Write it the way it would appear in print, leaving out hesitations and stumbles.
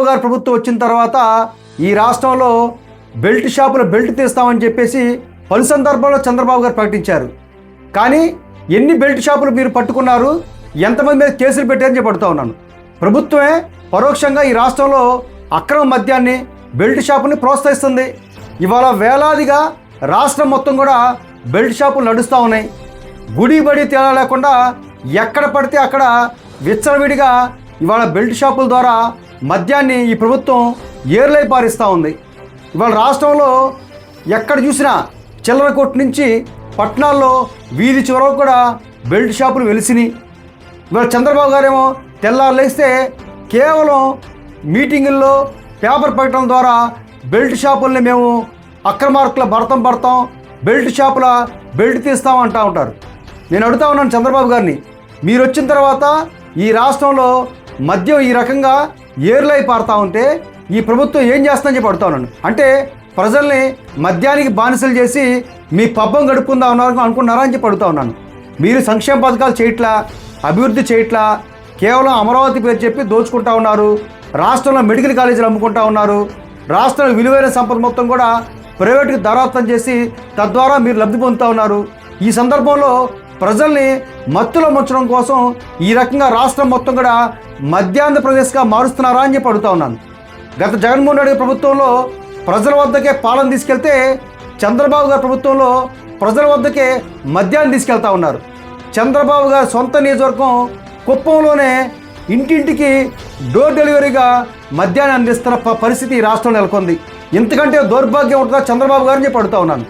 గారు ప్రభుత్వం వచ్చిన తర్వాత ఈ రాష్ట్రంలో బెల్ట్ షాపుల బెల్ట్ తీస్తామని చెప్పేసి పలు సందర్భాల్లో చంద్రబాబు గారు ప్రకటించారు. కానీ ఎన్ని బెల్ట్ షాపులు మీరు పట్టుకున్నారు, ఎంతమంది మీద కేసులు పెట్టారని చెప్పి అడుగుతా ఉన్నాను. ప్రభుత్వమే పరోక్షంగా ఈ రాష్ట్రంలో అక్రమ మద్యాన్ని, బెల్ట్ షాపుని ప్రోత్సహిస్తుంది. ఇవాళ వేలాదిగా రాష్ట్రం మొత్తం కూడా బెల్ట్ షాపులు నడుస్తూ ఉన్నాయి. గుడి బడి తేడా లేకుండా ఎక్కడ పడితే అక్కడ విచ్చలవిడిగా ఇవాళ బెల్ట్ షాపుల ద్వారా మద్యాన్ని ఈ ప్రభుత్వం ఏర్లై పారిస్తూ ఉంది. ఇవాళ రాష్ట్రంలో ఎక్కడ చూసినా చిల్లర కొట్టు నుంచి పట్టణాల్లో వీధి చివరకు కూడా బెల్ట్ షాపులు వెలిసినాయి. ఇవాళ చంద్రబాబు గారేమో తెల్లారు లేస్తే కేవలం మీటింగుల్లో పేపర్ ప్రకటన ద్వారా బెల్ట్ షాపుల్ని మేము అక్రమార్కుల భరతం పడతాం, బెల్ట్ షాపుల బెల్ట్ తీస్తామంటూ ఉంటారు. నేను అడుగుతా ఉన్నాను చంద్రబాబు గారిని, మీరు వచ్చిన తర్వాత ఈ రాష్ట్రంలో మద్యం ఈ రకంగా ఏర్లై పారుతూ ఉంటే ఈ ప్రభుత్వం ఏం చేస్తుందని చెప్పి అడుగుతా ఉన్నాను. అంటే ప్రజల్ని మద్యానికి బానిసలు చేసి మీ పబ్బం గడుపుకుందా ఉన్నారు అనుకున్నారా అని చెప్పి అడుగుతా ఉన్నాను. మీరు సంక్షేమ పథకాలు చేయట్లా, అభివృద్ధి చేయట్లా, కేవలం అమరావతి పేరు చెప్పి దోచుకుంటా ఉన్నారు. రాష్ట్రంలో మెడికల్ కాలేజీలు అమ్ముకుంటా ఉన్నారు. రాష్ట్రంలో విలువైన సంపద మొత్తం కూడా ప్రైవేటుకి దరాత్తం చేసి తద్వారా మీరు లబ్ధి పొందుతూ ఉన్నారు. ఈ సందర్భంలో ప్రజల్ని మత్తులో ముంచడం కోసం ఈ రకంగా రాష్ట్రం మొత్తం కూడా మద్యాంధ్రప్రదేశ్గా మారుస్తున్నారా అని చెప్పి అడుగుతా ఉన్నాను. గత జగన్మోహన్ రెడ్డి ప్రభుత్వంలో ప్రజల వద్దకే పాలన తీసుకెళ్తే చంద్రబాబు గారి ప్రభుత్వంలో ప్రజల వద్దకే మద్యాన్ని తీసుకెళ్తా ఉన్నారు. చంద్రబాబు గారి సొంత నియోజకవర్గం కుప్పంలోనే ఇంటింటికి డోర్ డెలివరీగా మద్యాన్ని అందిస్తున్న పరిస్థితి ఈ రాష్ట్రంలో నెలకొంది. ఇంతకంటే దౌర్భాగ్యం ఉంటుందా చంద్రబాబు గారిని చెప్పి అడుగుతా ఉన్నాను.